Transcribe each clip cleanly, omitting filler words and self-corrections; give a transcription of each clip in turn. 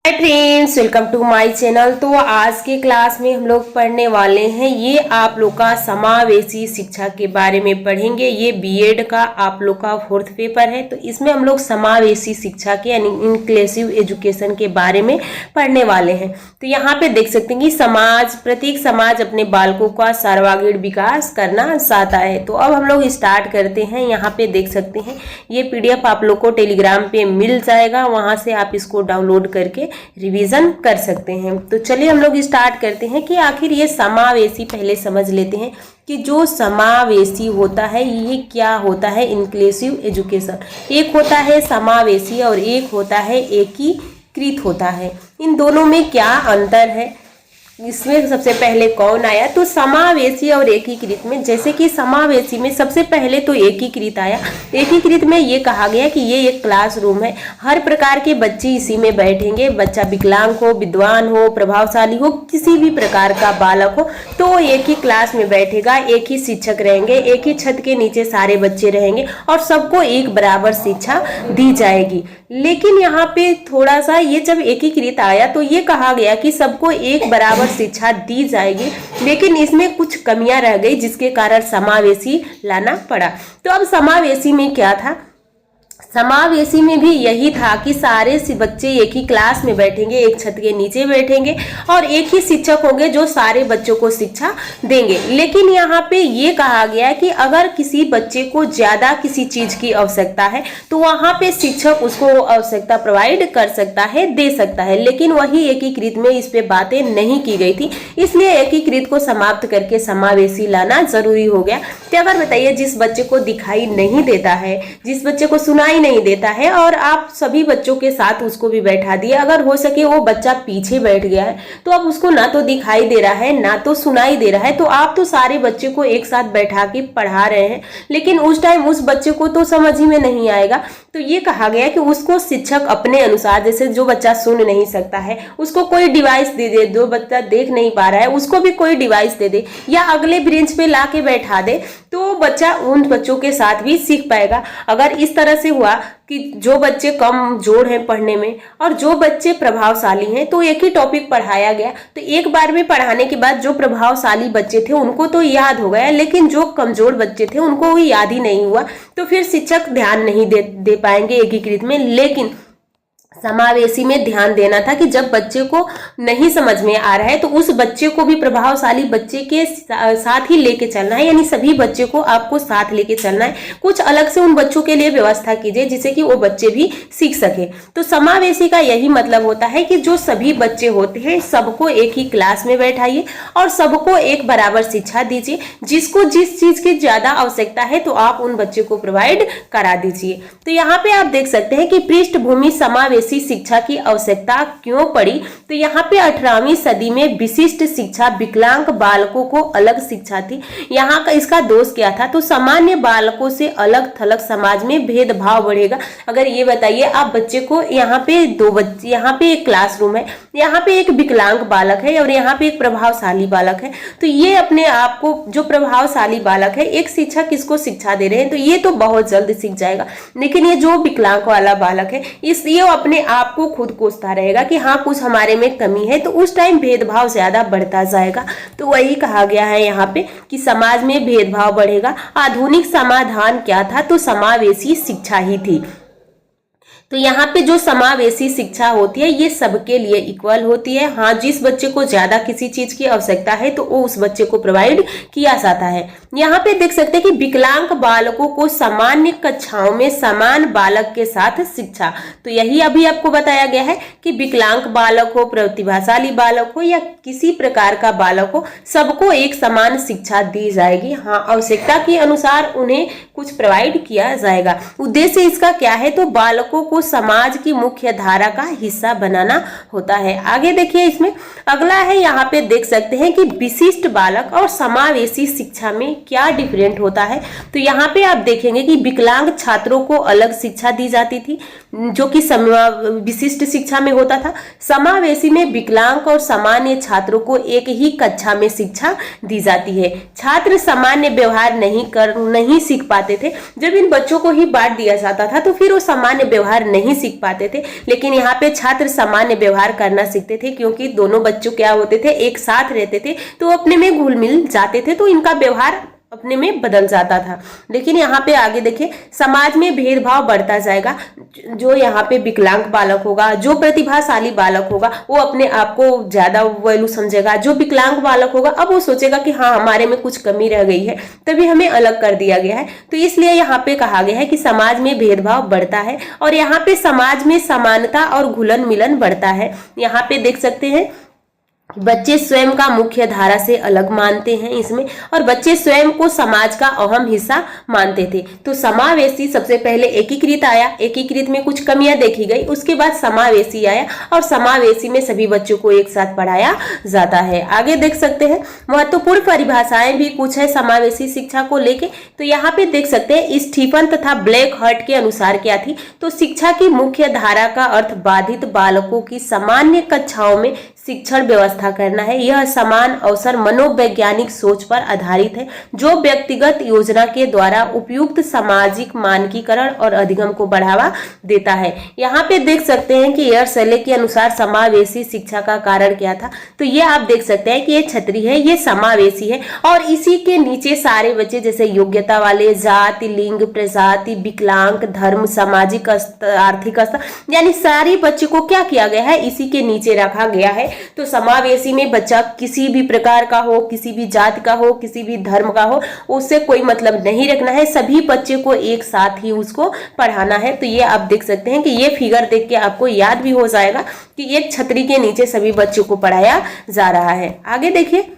Hi friends, welcome to my channel. तो आज के क्लास में हम लोग पढ़ने वाले हैं, ये आप लोग का समावेशी शिक्षा के बारे में पढ़ेंगे। ये बीएड का आप लोग का 4th पेपर है, तो इसमें हम लोग समावेशी शिक्षा के यानी इंक्लूसिव एजुकेशन के बारे में पढ़ने वाले हैं। तो यहाँ पे देख सकते हैं कि प्रत्येक समाज अपने बालकों का सर्वांगीण विकास करना चाहता है। तो अब हम लोग स्टार्ट करते हैं। यहाँ पे देख सकते हैं ये पीडीएफ आप लोग को टेलीग्राम पे मिल जाएगा, वहां से आप इसको डाउनलोड करके रिवीजन कर सकते हैं। तो चलिए हम लोग स्टार्ट करते हैं कि आखिर ये समावेशी पहले समझ लेते हैं कि जो समावेशी होता है ये क्या होता है। इंक्लूसिव एजुकेशन, एक होता है समावेशी और एक होता है एकीकृत होता है। इन दोनों में क्या अंतर है, इसमें सबसे पहले कौन आया? तो समावेशी और एकीकृत में, जैसे कि समावेशी में सबसे पहले तो एकीकृत आया। एकीकृत में ये कहा गया कि ये एक क्लासरूम है, हर प्रकार के बच्चे इसी में बैठेंगे। बच्चा विकलांग हो, विद्वान हो, प्रभावशाली हो, किसी भी प्रकार का बालक हो, तो एक ही क्लास में बैठेगा, एक ही शिक्षक रहेंगे, एक ही छत के नीचे सारे बच्चे रहेंगे और सबको एक बराबर शिक्षा दी जाएगी। लेकिन यहाँ पे थोड़ा सा ये जब एकीकृत आया तो ये कहा गया कि सबको एक बराबर शिक्षा दी जाएगी, लेकिन इसमें कुछ कमियां रह गई जिसके कारण समावेशी लाना पड़ा। तो अब समावेशी में क्या था? समावेशी में भी यही था कि सारे बच्चे एक ही क्लास में बैठेंगे, एक छत के नीचे बैठेंगे और एक ही शिक्षक होंगे जो सारे बच्चों को शिक्षा देंगे। लेकिन यहाँ पे ये कहा गया कि अगर किसी बच्चे को ज्यादा किसी चीज की आवश्यकता है तो वहां पे शिक्षक उसको आवश्यकता प्रोवाइड कर सकता है, दे सकता है। लेकिन वही एकीकृत में इस पे बातें नहीं की गई थी, इसलिए एकीकृत को समाप्त करके समावेशी लाना जरूरी हो गया। तो अगर बताइए, जिस बच्चे को दिखाई नहीं देता है, जिस बच्चे को सुनाई नहीं देता है और आप सभी बच्चों के साथ उसको भी बैठा दिए, अगर हो सके वो बच्चा पीछे बैठ गया है तो अब उसको ना तो दिखाई दे रहा है ना तो सुनाई दे रहा है, तो आप तो सारे बच्चे को एक साथ बैठा के पढ़ा रहे हैं, लेकिन उस टाइम उस बच्चे को तो समझ ही में नहीं आएगा। तो ये कहा गया कि उसको शिक्षक अपने अनुसार, जैसे जो बच्चा सुन नहीं सकता है उसको कोई डिवाइस दे दे, जो बच्चा देख नहीं पा रहा है उसको भी कोई डिवाइस दे दे या अगले ब्रेंच पे ला के बैठा दे, तो बच्चा उन बच्चों के साथ भी सीख पाएगा। अगर इस तरह से हुआ कि जो बच्चे कमजोर हैं पढ़ने में और जो बच्चे प्रभावशाली हैं, तो एक ही टॉपिक पढ़ाया गया, तो एक बार में पढ़ाने के बाद जो प्रभावशाली बच्चे थे उनको तो याद हो गया, लेकिन जो कमजोर बच्चे थे उनको भी याद ही नहीं हुआ, तो फिर शिक्षक ध्यान नहीं दे पाएंगे एकीकृत में। लेकिन समावेशी में ध्यान देना था कि जब बच्चे को नहीं समझ में आ रहा है तो उस बच्चे को भी प्रभावशाली बच्चे के साथ ही लेके चलना है, यानी सभी बच्चे को आपको साथ लेके चलना है। कुछ अलग से उन बच्चों के लिए व्यवस्था कीजिए जिससे कि वो बच्चे भी सीख सके। तो समावेशी का यही मतलब होता है कि जो सभी बच्चे होते हैं सबको एक ही क्लास में बैठाइए और सबको एक बराबर शिक्षा दीजिए। जिसको जिस चीज की ज्यादा आवश्यकता है तो आप उन बच्चे को प्रोवाइड करा दीजिए। तो यहाँ पे आप देख सकते हैं कि पृष्ठभूमि समावेशी शिक्षा की आवश्यकता क्यों पड़ी। तो यहाँ पे 18वीं सदी में विशिष्ट शिक्षा विकलांग बालकों को अलग शिक्षा थी। यहाँ का इसका दोष क्या था? तो सामान्य बालकों से अलग थलग समाज में भेदभाव बढ़ेगा। अगर ये बताइए आप बच्चे को, यहाँ पे दो बच्चे, यहाँ पे एक क्लासरूम है, यहाँ पे एक विकलांग बालक है और यहाँ पे एक प्रभावशाली बालक है, तो ये अपने आप को, जो प्रभावशाली बालक है, एक शिक्षक इसको शिक्षा दे रहे हैं तो ये तो बहुत जल्द सीख जाएगा, लेकिन ये जो विकलांग वाला बालक है ये अपने आपको खुद कोसता रहेगा कि हाँ कुछ हमारे में कमी है, तो उस टाइम भेदभाव ज्यादा बढ़ता जाएगा। तो वही कहा गया है यहाँ पे कि समाज में भेदभाव बढ़ेगा। आधुनिक समाधान क्या था? तो समावेशी शिक्षा ही थी। तो यहाँ पे जो समावेशी शिक्षा होती है ये सबके लिए इक्वल होती है। हाँ, जिस बच्चे को ज्यादा किसी चीज की आवश्यकता है तो वो उस बच्चे को प्रोवाइड किया जाता है। यहाँ पे देख सकते हैं कि विकलांग बालकों को सामान्य कक्षाओं में समान बालक के साथ शिक्षा, तो यही अभी आपको बताया गया है कि विकलांग बालक हो, प्रतिभाशाली बालक हो या किसी प्रकार का बालक हो, सबको एक समान शिक्षा दी जाएगी। हाँ, आवश्यकता के अनुसार उन्हें कुछ प्रोवाइड किया जाएगा। उद्देश्य इसका क्या है? तो बालकों को समाज की मुख्य धारा का हिस्सा बनाना होता है। आगे देखिए, इसमें अगला है, यहाँ पे देख सकते हैं कि विशिष्ट बालक और समावेशी शिक्षा में क्या डिफरेंट होता है। तो यहाँ पे आप देखेंगे कि विकलांग छात्रों को अलग शिक्षा दी जाती थी, जो कि विशिष्ट शिक्षा में होता था। समावेशी में विकलांग और सामान्य छात्रों को एक ही कक्षा में शिक्षा दी जाती है। छात्र सामान्य व्यवहार नहीं सीख पाते थे। जब इन बच्चों को ही बांट दिया जाता था तो फिर वो सामान्य व्यवहार नहीं सीख पाते थे, लेकिन यहाँ पे छात्र सामान्य व्यवहार करना सीखते थे, क्योंकि दोनों बच्चों क्या होते थे, एक साथ रहते थे तो अपने में घुल मिल जाते थे, तो इनका व्यवहार अपने में बदल जाता था। लेकिन यहाँ पे आगे देखिए, समाज में भेदभाव बढ़ता जाएगा। जो यहाँ पे विकलांग बालक होगा, जो प्रतिभाशाली बालक होगा, वो अपने आप को ज्यादा वैल्यू समझेगा। जो विकलांग बालक होगा, अब वो सोचेगा कि हाँ, हमारे में कुछ कमी रह गई है, तभी हमें अलग कर दिया गया है। तो इसलिए यहाँ पे कहा गया है कि समाज में भेदभाव बढ़ता है और यहाँ पे समाज में समानता और घुलन मिलन बढ़ता है। यहाँ पे देख सकते हैं बच्चे स्वयं का मुख्य धारा से अलग मानते हैं इसमें, और बच्चे स्वयं को समाज का अहम हिस्सा मानते थे। तो समावेशी सबसे पहले एकीकृत आया, एकीकृत में कुछ कमियां देखी गई, उसके बाद समावेशी आया और समावेशी में सभी बच्चों को एक साथ पढ़ाया जाता है। आगे देख सकते हैं महत्वपूर्ण परिभाषाएं भी कुछ है समावेशी शिक्षा को लेके। तो यहाँ पे देख सकते हैं स्टीफन तथा ब्लैक हर्ट के अनुसार क्या थी, तो शिक्षा की मुख्य धारा का अर्थ बाधित बालकों की सामान्य कक्षाओं में शिक्षण व्यवस्था करना है। यह समान अवसर मनोवैज्ञानिक सोच पर आधारित है, जो व्यक्तिगत योजना के द्वारा उपयुक्त सामाजिक मानकीकरण और अधिगम को बढ़ावा देता है। यहाँ पे देख सकते हैं कि एयरसेले के अनुसार समावेशी शिक्षा का कारण क्या था। तो ये आप देख सकते हैं कि ये छतरी है, ये समावेशी है, और इसी के नीचे सारे बच्चे जैसे योग्यता वाले, जाति, लिंग, प्रजाति, विकलांग, धर्म, सामाजिक स्तर, आर्थिक स्तर, यानी सारे बच्चे को क्या किया गया है, इसी के नीचे रखा गया है। तो समावेशी में बच्चा किसी भी प्रकार का हो, किसी भी जाति का हो, किसी भी धर्म का हो, उससे कोई मतलब नहीं रखना है, सभी बच्चे को एक साथ ही उसको पढ़ाना है। तो ये आप देख सकते हैं कि ये फिगर देख के आपको याद भी हो जाएगा कि एक छतरी के नीचे सभी बच्चों को पढ़ाया जा रहा है। आगे देखिए,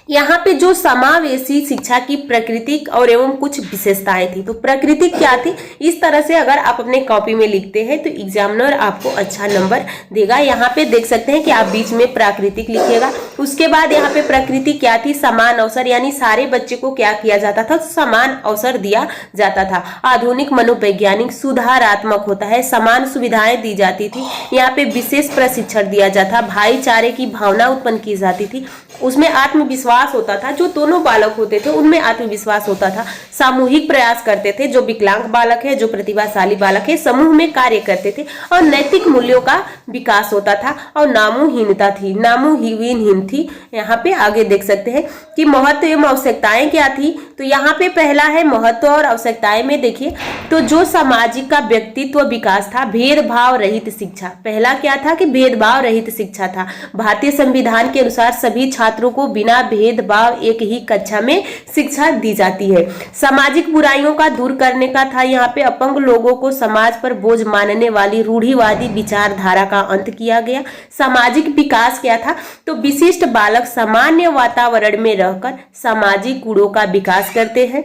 यहाँ पे जो समावेशी शिक्षा की प्राकृतिक और एवं कुछ विशेषताएं थी। तो प्राकृतिक क्या थी, इस तरह से अगर आप अपने कॉपी में लिखते हैं तो एग्जामिनर आपको अच्छा नंबर देगा। यहाँ पे देख सकते हैं कि आप बीच में प्राकृतिक लिखिएगा। उसके बाद यहाँ पे प्रकृति क्या थी, समान अवसर, यानी सारे बच्चे को क्या किया जाता था, समान अवसर दिया जाता था। आधुनिक मनोवैज्ञानिक सुधारात्मक होता है, समान सुविधाएं दी जाती थी। यहाँ पे विशेष प्रशिक्षण दिया जाता, भाईचारे की भावना उत्पन्न की जाती थी, उसमें आत्मविश्वास होता था, जो दोनों बालक होते थे उनमें आत्मविश्वास होता था। सामूहिक प्रयास करते थे, जो विकलांग बालक है, जो प्रतिभाशाली बालक है, समूह में कार्य करते थे, और नैतिक मूल्यों का विकास होता था, और नामूहीनता थी, नामूहीन थी। यहाँ पे आगे देख सकते हैं कि महत्व एवं आवश्यकताएं क्या थी। तो यहाँ पे पहला है महत्व और आवश्यकताएं में देखिए, तो जो सामाजिक का व्यक्तित्व विकास था, भेदभाव रहित शिक्षा। पहला क्या था कि भेदभाव रहित शिक्षा था। भारतीय संविधान के अनुसार सभी छात्रों को बिना भेदभाव एक ही कक्षा में शिक्षा दी जाती है। सामाजिक बुराइयों का दूर करने का था। यहाँ पे अपंग लोगों को समाज पर बोझ मानने वाली रूढ़िवादी विचारधारा का अंत किया गया। सामाजिक विकास क्या था, तो विशिष्ट बालक सामान्य वातावरण में रहकर सामाजिक गुणों का विकास करते हैं।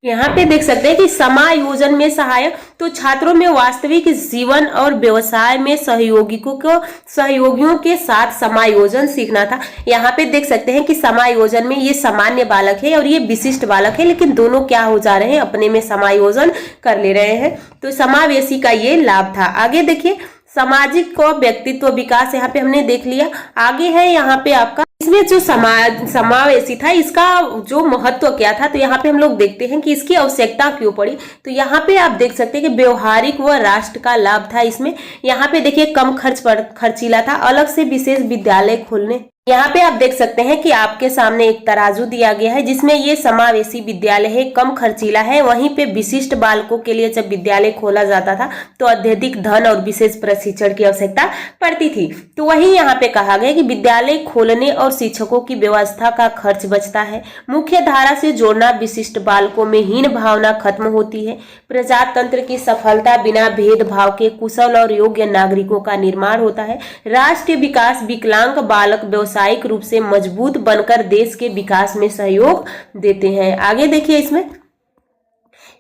यहाँ पे देख सकते हैं कि समायोजन में सहायक, तो छात्रों में वास्तविक जीवन और व्यवसाय में सहयोगियों के साथ समायोजन सीखना था। यहाँ पे देख सकते हैं कि समायोजन में ये सामान्य बालक है और ये विशिष्ट बालक है, लेकिन दोनों क्या हो जा रहे हैं, अपने में समायोजन कर ले रहे हैं। तो समावेशी का ये लाभ था। आगे देखिए, सामाजिक और व्यक्तित्व विकास यहाँ पे हमने देख लिया। आगे है यहाँ पे आपका, इसमें जो समावेशी था, इसका जो महत्व क्या था, तो यहाँ पे हम लोग देखते हैं कि इसकी आवश्यकता क्यों पड़ी। तो यहाँ पे आप देख सकते हैं कि व्यवहारिक व राष्ट्र का लाभ था इसमें। यहाँ पे देखिए कम खर्चीला था, अलग से विशेष विद्यालय खोलने। यहाँ पे आप देख सकते हैं कि आपके सामने एक तराजू दिया गया है, जिसमें ये समावेशी विद्यालय है, कम खर्चीला है। वहीं पे विशिष्ट बालकों के लिए जब विद्यालय खोला जाता था तो अत्यधिक धन और विशेष प्रशिक्षण की आवश्यकता पड़ती थी। तो वही यहाँ पे कहा गया कि विद्यालय खोलने और शिक्षकों की व्यवस्था का खर्च बचता है। मुख्य धारा से जोड़ना, विशिष्ट बालकों में हीन भावना खत्म होती है। प्रजातंत्र की सफलता बिना भेदभाव के कुशल और योग्य नागरिकों का निर्माण होता है। राष्ट्रीय विकास, विकलांग बालक व्यावसायिक रूप से मजबूत बनकर देश के विकास में सहयोग देते हैं। आगे देखिए, इसमें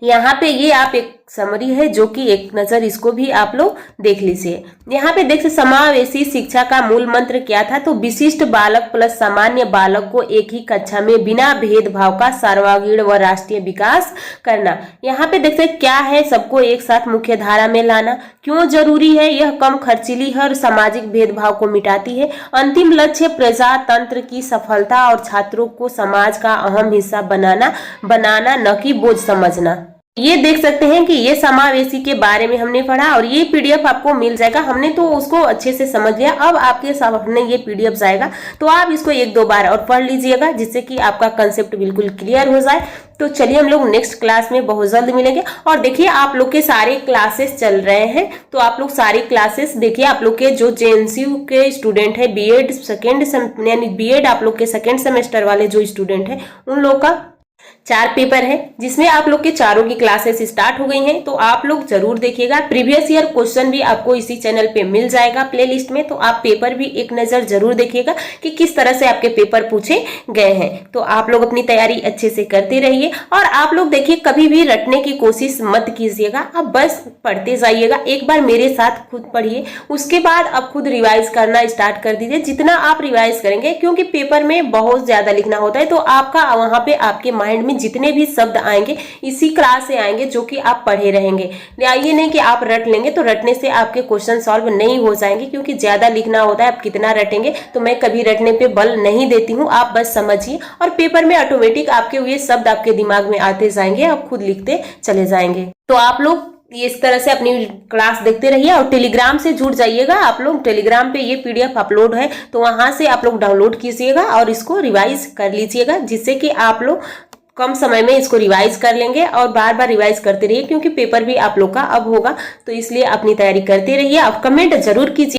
यहाँ पे ये आप एक समरी है जो कि एक नज़र इसको भी आप लोग देख लीजिए। यहाँ पे देख समावेशी शिक्षा का मूल मंत्र क्या था, तो विशिष्ट बालक प्लस सामान्य बालक को एक ही कक्षा में बिना भेदभाव का सर्वांगीण व राष्ट्रीय विकास करना। यहाँ पे देखते क्या है, सबको एक साथ मुख्य धारा में लाना। क्यों जरूरी है, यह कम खर्चीली है और सामाजिक भेदभाव को मिटाती है। अंतिम लक्ष्य प्रजातंत्र की सफलता और छात्रों को समाज का अहम हिस्सा बनाना न कि बोझ समझना। ये देख सकते हैं कि ये समावेशी के बारे में हमने पढ़ा और ये पीडीएफ आपको मिल जाएगा। हमने तो उसको अच्छे से समझ लिया, अब आपके सामने ये पीडीएफ जाएगा तो आप इसको 1-2 बार और पढ़ लीजिएगा जिससे कि आपका कंसेप्ट बिल्कुल क्लियर हो जाए। तो चलिए हम लोग नेक्स्ट क्लास में बहुत जल्द मिलेंगे। और देखिए आप लोग के सारे क्लासेस चल रहे हैं, तो आप लोग सारी क्लासेस देखिए। आप लोग के जो जेएनसीयू के स्टूडेंट है, बीएड यानी बीएड आप लोग के सेकेंड सेमेस्टर वाले जो स्टूडेंट है उन लोग का 4 पेपर है जिसमें आप लोग के चारों की क्लासेस स्टार्ट हो गई हैं। तो आप लोग जरूर देखिएगा। प्रीवियस ईयर क्वेश्चन भी आपको इसी चैनल पे मिल जाएगा प्लेलिस्ट में, तो आप पेपर भी एक नजर जरूर देखिएगा कि किस तरह से आपके पेपर पूछे गए हैं। तो आप लोग अपनी तैयारी अच्छे से करते रहिए और आप लोग देखिए कभी भी रटने की कोशिश मत कीजिएगा, आप बस पढ़ते जाइएगा। एक बार मेरे साथ खुद पढ़िए, उसके बाद आप खुद रिवाइज करना स्टार्ट कर दीजिए। जितना आप रिवाइज करेंगे, क्योंकि पेपर में बहुत ज्यादा लिखना होता है, तो आपका वहां पे आपके माइंड में जितने भी शब्द आएंगे इसी क्लास से आएंगे जो कि आप पढ़े रहेंगे। ये नहीं कि आप रट लेंगे तो रटने से आपके क्वेश्चन सॉल्व नहीं हो जाएंगे, क्योंकि ज्यादा लिखना होता है। आप कितना रटेंगे, तो मैं कभी रटने पे बल नहीं देती हूँ, आप बस समझिए और पेपर में ऑटोमेटिक आपके ये शब्द आपके दिमाग में आते जाएंगे, आप खुद लिखते चले जाएंगे। तो आप लोग इस तरह से अपनी क्लास देखते रहिए और टेलीग्राम से जुड़ जाइएगा। आप लोग टेलीग्राम पे ये पीडीएफ अपलोड है तो वहां से आप लोग डाउनलोड कीजिएगा और इसको रिवाइज कर लीजिएगा, जिससे कि आप लोग कम समय में इसको रिवाइज कर लेंगे और बार बार रिवाइज करते रहिए, क्योंकि पेपर भी आप लोग का अब होगा। तो इसलिए अपनी तैयारी करते रहिए। आप कमेंट जरूर कीजिए।